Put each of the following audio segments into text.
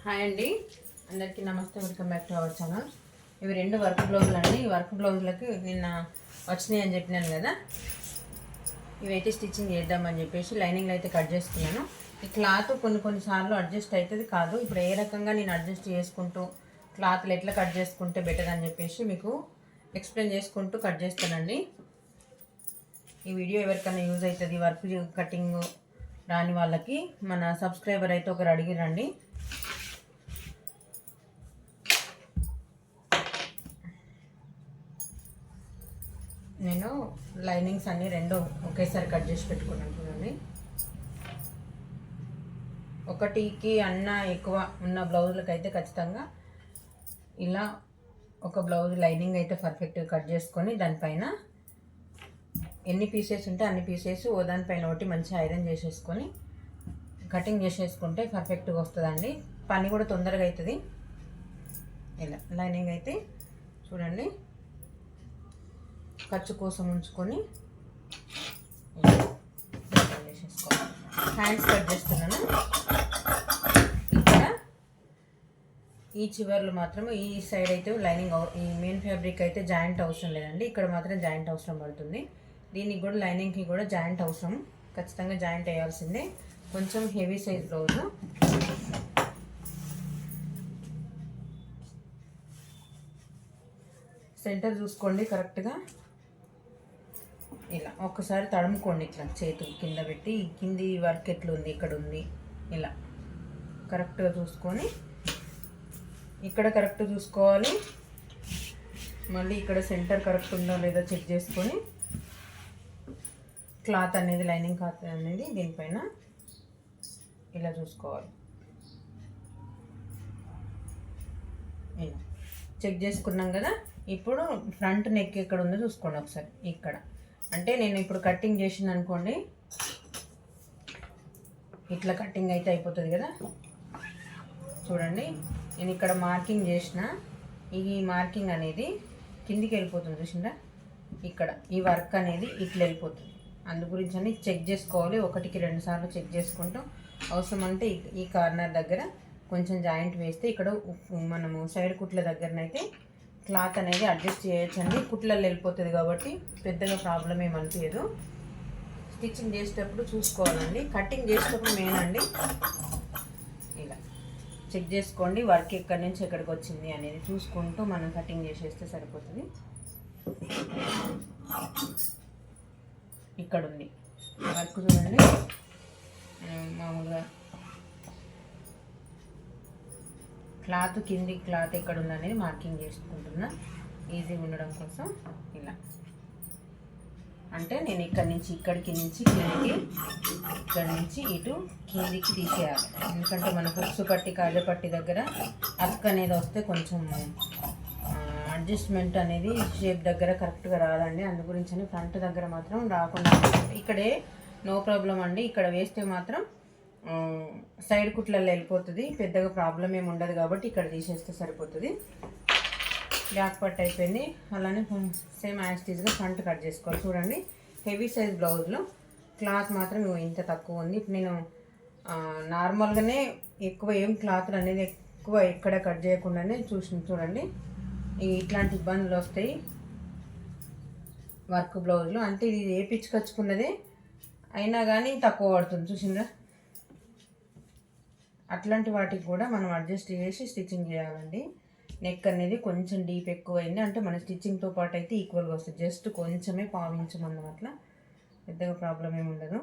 Hi అండి, అందరికీ నమస్తే. Welcome back to our channel. ఇవి రెండు వర్క్ బ్లౌజులు అండి. ఈ వర్క్ బ్లౌజులకి నిన్న వచ్చినాయి అని చెప్పినాను కదా, ఇవైతే స్టిచ్చింగ్ చేద్దామని చెప్పేసి లైనింగ్లో అయితే కట్ చేసుకున్నాను. ఈ క్లాత్ కొన్నిసార్లు అడ్జస్ట్ అవుతుంది కాదు. ఇప్పుడు ఏ రకంగా నేను అడ్జస్ట్ చేసుకుంటూ క్లాత్లు ఎట్లా కట్ చేసుకుంటే బెటర్ అని చెప్పేసి మీకు ఎక్స్ప్లెయిన్ చేసుకుంటూ కట్ చేస్తానండి. ఈ వీడియో ఎవరికైనా యూజ్ అవుతుంది, వర్క్ కటింగ్ రాని వాళ్ళకి. మన సబ్స్క్రైబర్ అయితే ఒకరు అడిగిరండి. నేను లైనింగ్స్ అన్నీ రెండు ఒకేసారి కట్ చేసి పెట్టుకున్నాను చూడండి. ఒకటికి అన్న ఎక్కువ ఉన్న బ్లౌజులకు అయితే ఖచ్చితంగా ఇలా ఒక బ్లౌజ్ లైనింగ్ అయితే పర్ఫెక్ట్గా కట్ చేసుకొని దానిపైన ఎన్ని పీసెస్ ఉంటే అన్ని పీసెస్ దానిపైన ఒకటి మంచిగా ఐరన్ చేసేసుకొని కటింగ్ చేసేసుకుంటే పర్ఫెక్ట్గా వస్తుందండి. పని కూడా తొందరగా అవుతుంది. ఇలా లైనింగ్ అయితే చూడండి ఖర్చు కోసం ఉంచుకొని చేసేసుకోవాలి. హ్యాండ్స్ కట్ చేస్తున్నాను. ఇక్కడ ఈ చివర్లు మాత్రం ఈ సైడ్ అయితే లైనింగ్, ఈ మెయిన్ ఫ్యాబ్రిక్ అయితే జాయింట్ అవసరం లేదండి. ఇక్కడ మాత్రం జాయింట్ అవసరం పడుతుంది. దీనికి కూడా లైనింగ్కి కూడా జాయింట్ అవసరం, ఖచ్చితంగా జాయింట్ వేయాల్సిందే. కొంచెం హెవీ సైజ్ బ్లౌజ్. సెంటర్ చూసుకోండి కరెక్ట్గా. ఇలా ఒక్కసారి తడుముకోండి, ఇట్లా చేతులు కింద పెట్టి కింది వర్క్ ఎట్లుంది, ఇక్కడ ఉంది, ఇలా కరెక్ట్గా చూసుకొని ఇక్కడ కరెక్ట్ చూసుకోవాలి. మళ్ళీ ఇక్కడ సెంటర్ కరెక్ట్ ఉందో లేదో చెక్ చేసుకొని క్లాత్ అనేది, లైనింగ్ క్లాత్ అనేది దీనిపైన ఇలా చూసుకోవాలి. ఇలా చెక్ చేసుకున్నాం కదా. ఇప్పుడు ఫ్రంట్ నెక్ ఎక్కడ ఉందో చూసుకోండి ఒకసారి. ఇక్కడ అంటే నేను ఇప్పుడు కటింగ్ చేసింది అనుకోండి, ఇట్లా కటింగ్ అయితే అయిపోతుంది కదా. చూడండి నేను ఇక్కడ మార్కింగ్ చేసిన, ఈ మార్కింగ్ అనేది కిందికి వెళ్ళిపోతుంది చూసిందా. ఇక్కడ ఈ వర్క్ అనేది ఇట్లా వెళ్ళిపోతుంది. అందు గురించి అని చెక్ చేసుకోవాలి. ఒకటికి 2 సార్లు చెక్ చేసుకుంటూ అవసరం అంటే ఈ కార్నర్ దగ్గర కొంచెం జాయింట్ వేస్తే ఇక్కడ మనము సైడ్ కుట్ల దగ్గరనైతే క్లాత్ అనేది అడ్జస్ట్ చేయొచ్చండి. కుట్లలో వెళ్ళిపోతుంది కాబట్టి పెద్దగా ప్రాబ్లం ఏమనిపించదు. స్టిచ్చింగ్ చేసేటప్పుడు చూసుకోవాలండి, కటింగ్ చేసేటప్పుడు మెయిన్ అండి. ఇలా చెక్ చేసుకోండి వర్క్ ఎక్కడి నుంచి ఎక్కడికి వచ్చింది అనేది చూసుకుంటూ మనం కటింగ్ చేసేస్తే సరిపోతుంది. ఇక్కడ ఉంది వర్క్ చూడండి. మామూలుగా క్లాత్ కింది క్లాత్ ఎక్కడ ఉందనేది మార్కింగ్ చేసుకుంటున్నా ఈజీగా ఉండడం కోసం. ఇలా అంటే నేను ఇక్కడి నుంచి ఇక్కడికి నుంచి కిందికి, ఇక్కడి నుంచి ఇటు కిందికి తీసేయాలి. ఎందుకంటే మనకు ఉక్సు పట్టి కాజ పట్టి దగ్గర అక్ అనేది వస్తే కొంచెం అడ్జస్ట్మెంట్ అనేది షేప్ దగ్గర కరెక్ట్గా రాదండి. అందు గురించి అని ఫ్రంట్ దగ్గర మాత్రం రాకుండా ఇక్కడే నో ప్రాబ్లం అండి. ఇక్కడ వేస్తే మాత్రం సైడ్ కుట్లలో వెళ్ళిపోతుంది, పెద్దగా ప్రాబ్లం ఏమి ఉండదు కాబట్టి ఇక్కడ తీసేస్తే సరిపోతుంది. బ్యాక్ పట్ అయిపోయింది. అలానే సేమ్ యాస్టీజ్గా ఫ్రంట్ కట్ చేసుకోవాలి. చూడండి హెవీ సైజ్ బ్లౌజ్లో క్లాత్ మాత్రం ఇంత తక్కువ ఉంది. ఇప్పుడు నేను నార్మల్గానే ఎక్కువ ఏం క్లాత్లు అనేది ఎక్కువ ఎక్కడ కట్ చేయకుండానే చూడండి ఇట్లాంటి ఇబ్బందులు వస్తాయి వర్క్ బ్లౌజ్లో. అంటే ఇది వేయించుకొచ్చుకున్నదే అయినా కానీ తక్కువ పడుతుంది చూసిందా. అట్లాంటి వాటికి కూడా మనం అడ్జస్ట్ చేసి స్టిచ్చింగ్ చేయాలండి. నెక్ అనేది కొంచెం డీప్ ఎక్కువ అయింది అంటే మన స్టిచ్చింగ్తో పాటు అయితే ఈక్వల్గా వస్తుంది. జస్ట్ కొంచెమే పావించమన్నాం, అట్లా పెద్దగా ప్రాబ్లం ఏమి ఉండదు.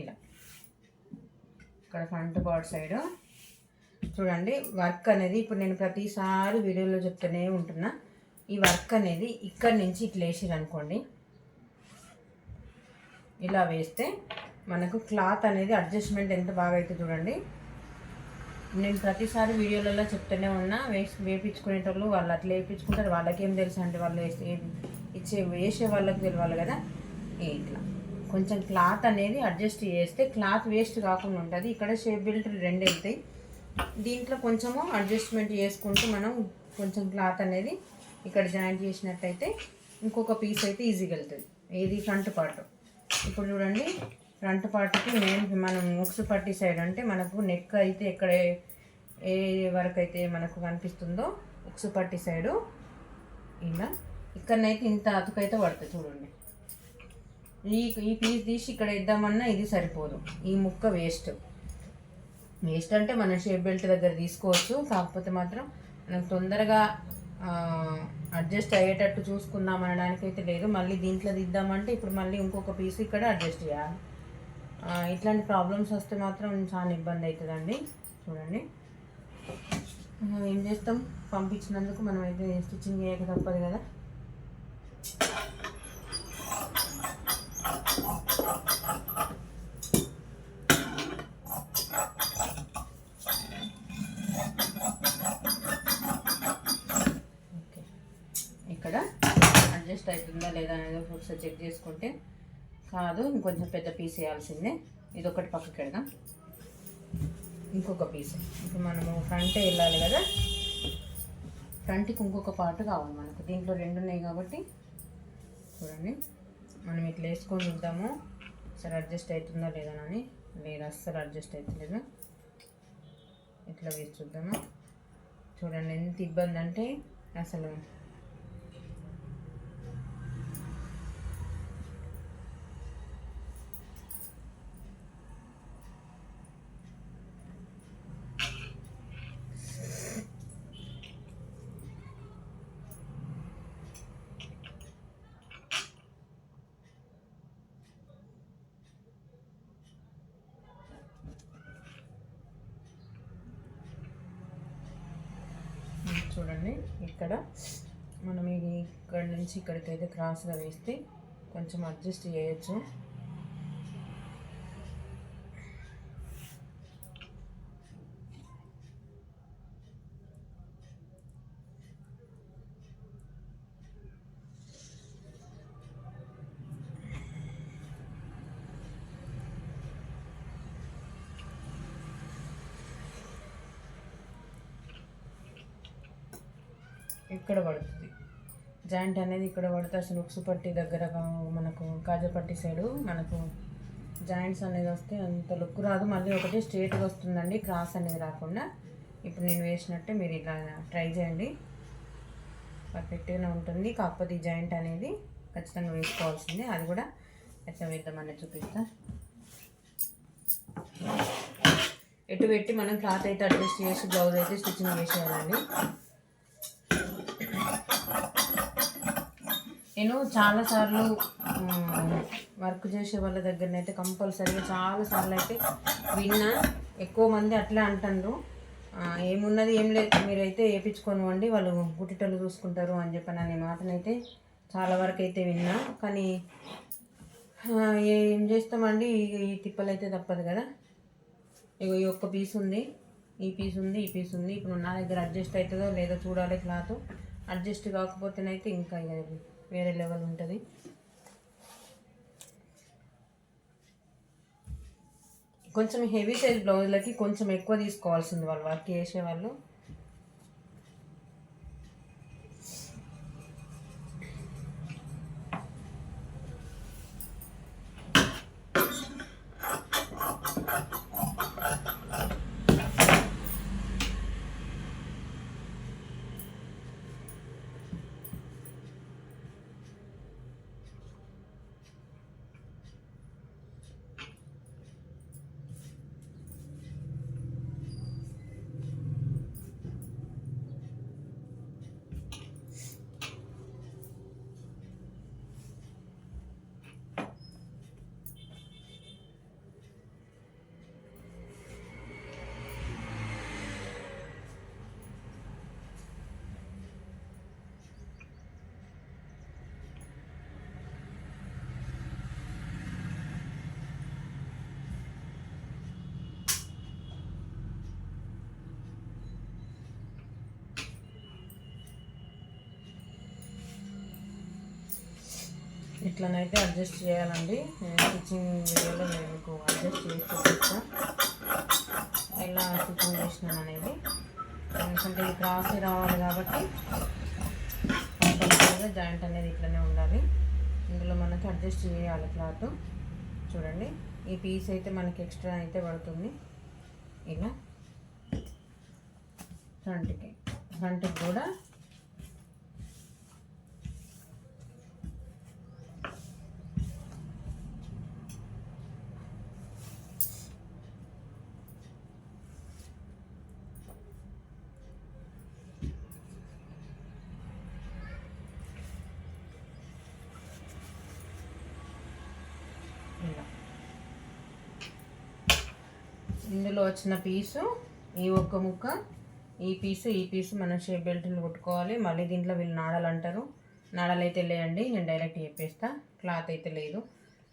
ఇలా ఇక్కడ ఫ్రంట్ పార్ట్ సైడ్ చూడండి వర్క్ అనేది ఇప్పుడు నేను ప్రతిసారి వీడియోలో చెప్తూనే ఉంటున్నా. ఈ వర్క్ అనేది ఇక్కడి నుంచి ఇట్లా వేసిరనుకోండి, ఇలా వేస్తే మనకు క్లాత్ అనేది అడ్జస్ట్మెంట్ ఎంత బాగా అయితే చూడండి. నేను ప్రతిసారి వీడియోలలో చెప్తూనే ఉన్నా, వేపించుకునేటోళ్ళు వాళ్ళు అట్లా వేయించుకుంటారు. వాళ్ళకేం తెలుసు అంటే వాళ్ళు వేసే వాళ్ళకి తెలియాలి కదా. ఇట్లా కొంచెం క్లాత్ అనేది అడ్జస్ట్ చేస్తే క్లాత్ వేస్ట్ కాకుండా ఉంటుంది. ఇక్కడ షేప్ బెల్ట్ 2 వెళ్తాయి. దీంట్లో కొంచెము అడ్జస్ట్మెంట్ చేసుకుంటూ మనం కొంచెం క్లాత్ అనేది ఇక్కడ జాయింట్ చేసినట్టయితే ఇంకొక పీస్ అయితే ఈజీగా వెళ్తుంది. ఇది ఫ్రంట్ పార్ట్. ఇప్పుడు చూడండి ఫ్రంట్ పార్ట్కి మెయిన్ మనం ఉక్సు పట్టి సైడ్ అంటే మనకు నెక్ అయితే ఎక్కడ ఏ వరకు అయితే మనకు కనిపిస్తుందో ఉక్సు పట్టి సైడు ఇలా ఇక్కడనైతే ఇంత అతుకైతే పడుతుంది చూడండి. ఈ పీస్ తీసి ఇక్కడ ఇద్దామన్నా ఇది సరిపోదు, ఈ ముక్క వేస్ట్ అంటే మనం షేప్ బెల్ట్ దగ్గర తీసుకోవచ్చు. కాకపోతే మాత్రం మనం తొందరగా అడ్జస్ట్ అయ్యేటట్టు చూసుకుందాం అనడానికి అయితే లేదు. మళ్ళీ దీంట్లో దిద్దామంటే ఇప్పుడు మళ్ళీ ఇంకొక పీస్ ఇక్కడ అడ్జస్ట్ చేయాలి. ఇట్లాంటి ప్రాబ్లమ్స్ వస్తే మాత్రం చాలా ఇబ్బంది అవుతుందండి. చూడండి ఏం చేస్తాం, పంపించినందుకు మనం అయితే స్టిచ్చింగ్ చేయక తప్పదు కదా. ఓకే, ఇక్కడ అడ్జస్ట్ అవుతుందా లేదా అనేది ఒకసారి చెక్ చేసుకుంటే కాదు, ఇంకొంచెం పెద్ద పీస్ వేయాల్సిందే. ఇది ఒకటి పక్కకి పెడదాం. ఇంకొక పీస్ ఇప్పుడు మనము ఫ్రంటే వెళ్ళాలి కదా, ఫ్రంట్కి ఇంకొక పార్ట్ కావాలి మనకు. దీంట్లో 2 ఉన్నాయి కాబట్టి చూడండి మనం ఇట్లా వేసుకొని చూద్దాము సరే అడ్జస్ట్ అవుతుందా లేదా అని. లేదు, అస్సలు అడ్జస్ట్ అవుతలేదు. ఇట్లా వేసి చూద్దాము. చూడండి ఎంత ఇబ్బంది అంటే అసలు. చూడండి ఇక్కడ మనం ఇది ఇక్కడ నుంచి ఇక్కడికైతే క్రాస్గా వేస్తే కొంచెం అడ్జస్ట్ చేయొచ్చు. ఇక్కడ పడుతుంది జాయింట్ అనేది, ఇక్కడ పడితే అసలు ఉక్సు పట్టి దగ్గర మనకు కాజపట్టి సైడు మనకు జాయింట్స్ అనేది వస్తే అంత లుక్ రాదు. మళ్ళీ ఒకటి స్ట్రేట్గా వస్తుందండి, క్రాస్ అనేది రాకుండా. ఇప్పుడు నేను వేసినట్టే మీరు ఇలా ట్రై చేయండి, పర్ఫెక్ట్గానే ఉంటుంది. కాకపోతే ఈ జాయింట్ అనేది ఖచ్చితంగా వేసుకోవాల్సిందే. అది కూడా ఎట్లా వేద్దామని చూపిస్తా. ఎటు పెట్టి మనం క్లాత్ అయితే అడ్జస్ట్ చేసి బ్లౌజ్ అయితే స్టిచ్చింగ్ చేసేయాలండి. నేను చాలాసార్లు వర్క్ చేసే వాళ్ళ దగ్గరనైతే కంపల్సరీగా చాలాసార్లు అయితే విన్నా. ఎక్కువ మంది అట్లా అంటారు, ఏమున్నది ఏం లేదు మీరైతే వేయించుకోనివ్వండి వాళ్ళు గుట్టిటలు చూసుకుంటారు అని చెప్పని అనే మాటనైతే చాలా వరకు అయితే విన్నా. కానీ ఏం చేస్తామండి, ఈ తిప్పలు అయితే తప్పదు కదా. ఇగో ఈ ఒక్క పీస్ ఉంది, ఈ పీస్ ఉంది, ఈ పీస్ ఉంది. ఇప్పుడు నా దగ్గర అడ్జస్ట్ అవుతుందో లేదో చూడాలి. క్లాత్ అడ్జస్ట్ కాకపోతేనైతే ఇంకా వేరే లెవెల్ ఉంటుంది. కొంచెం హెవీ సైజ్ బ్లౌజ్లకి కొంచెం ఎక్కువ తీసుకోవాల్సింది వాళ్ళు వర్క్ చేసేవాళ్ళు. ఇట్లనైతే అడ్జస్ట్ చేయాలండి. స్టిచ్చింగ్ వీడియోలో నేను మీకు అడ్జస్ట్ చేసి చూపిస్తా ఎలా స్టిచ్చింగ్ చేసినాను అనేది. ఎందుకంటే ఇది క్రాస్ రావాలి కాబట్టి కంపల్సరీగా జాయింట్ అనేది ఇట్లనే ఉండాలి. ఇందులో మనకి అడ్జస్ట్ చేయాలి క్లాత్. చూడండి ఈ పీస్ అయితే మనకి ఎక్స్ట్రా అయితే పడుతుంది. ఇలా ఫ్రంట్కి కూడా ఇందులో వచ్చిన పీసు ఈ ఒక్క ముక్క, ఈ పీసు మనం షేప్ బెల్ట్లు కుట్టుకోవాలి. మళ్ళీ దీంట్లో వీళ్ళు నాడలు అంటారు, నాడలు అయితే లేదండి, నేను డైరెక్ట్ చెప్పేస్తా. క్లాత్ అయితే లేదు.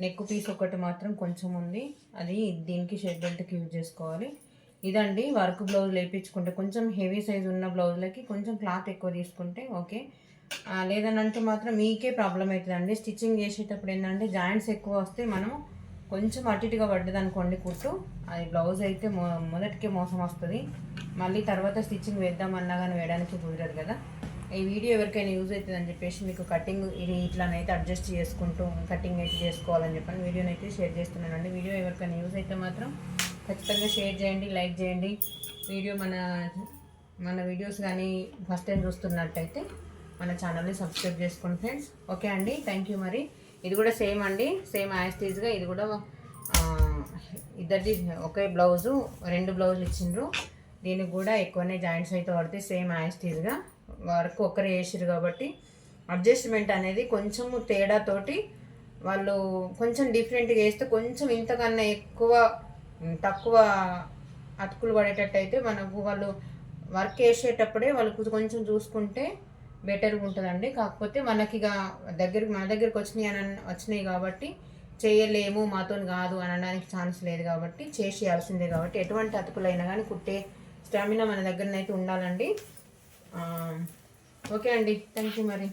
నెక్ పీస్ ఒకటి మాత్రం కొంచెం ఉంది, అది దీనికి షేప్ బెల్ట్కి యూజ్ చేసుకోవాలి. ఇదండి వర్క్ బ్లౌజ్ వేయించుకుంటే కొంచెం హెవీ సైజ్ ఉన్న బ్లౌజ్లకి కొంచెం క్లాత్ ఎక్కువ తీసుకుంటే ఓకే, లేదనంటే మాత్రం మీకే ప్రాబ్లం అవుతుందండి. స్టిచ్చింగ్ చేసేటప్పుడు ఏంటంటే జాయింట్స్ ఎక్కువ వస్తే మనం కొంచెం అటు ఇటుగా పడ్డది అనుకోండి కుట్టు, అది బ్లౌజ్ అయితే మొదటికే మోసం వస్తుంది. మళ్ళీ తర్వాత స్టిచ్చింగ్ వేద్దామన్నా కానీ వేయడానికి కుదరదు కదా. ఈ వీడియో ఎవరికైనా యూజ్ అవుతుంది అని చెప్పేసి మీకు కటింగ్ ఇది ఇట్లానైతే అడ్జస్ట్ చేసుకుంటూ కటింగ్ అయితే చేసుకోవాలని చెప్పని వీడియోని అయితే షేర్ చేస్తున్నానండి. వీడియో ఎవరికైనా యూజ్ అయితే మాత్రం ఖచ్చితంగా షేర్ చేయండి, లైక్ చేయండి. వీడియో మన వీడియోస్ కానీ ఫస్ట్ టైం చూస్తున్నట్టయితే మన ఛానల్ని సబ్స్క్రైబ్ చేసుకోండి ఫ్రెండ్స్. ఓకే అండి, థ్యాంక్ యూ. మరి ఇది కూడా సేమ్ అండి, సేమ్ యాస్టీజ్గా ఇది కూడా ఇద్దరిది ఒకే బ్లౌజు, 2 బ్లౌజులు ఇచ్చిండ్రు. దీనికి కూడా ఎక్కువనే జాయింట్స్ అయితే పడతాయి. సేమ్ యాస్టీజ్గా వర్క్ ఒక్కరే వేసిరు కాబట్టి అడ్జస్ట్మెంట్ అనేది కొంచెం తేడాతోటి వాళ్ళు కొంచెం డిఫరెంట్గా వేస్తే కొంచెం ఇంతకన్నా తక్కువ అతుకులు పడేటట్టు అయితే మనకు వాళ్ళు వర్క్ వేసేటప్పుడే వాళ్ళకు కొంచెం చూసుకుంటే బెటర్గా ఉంటుందండి. కాకపోతే మనకి ఇక మన దగ్గరికి వచ్చినాయి కాబట్టి చేయలేము, మాతో కాదు అనడానికి ఛాన్స్ లేదు కాబట్టి చేసేయాల్సిందే. కాబట్టి ఎటువంటి అతుకులైనా కానీ కుట్టే స్టామినా మన దగ్గరనైతే ఉండాలండి. ఓకే అండి, థ్యాంక్ యూ. మరి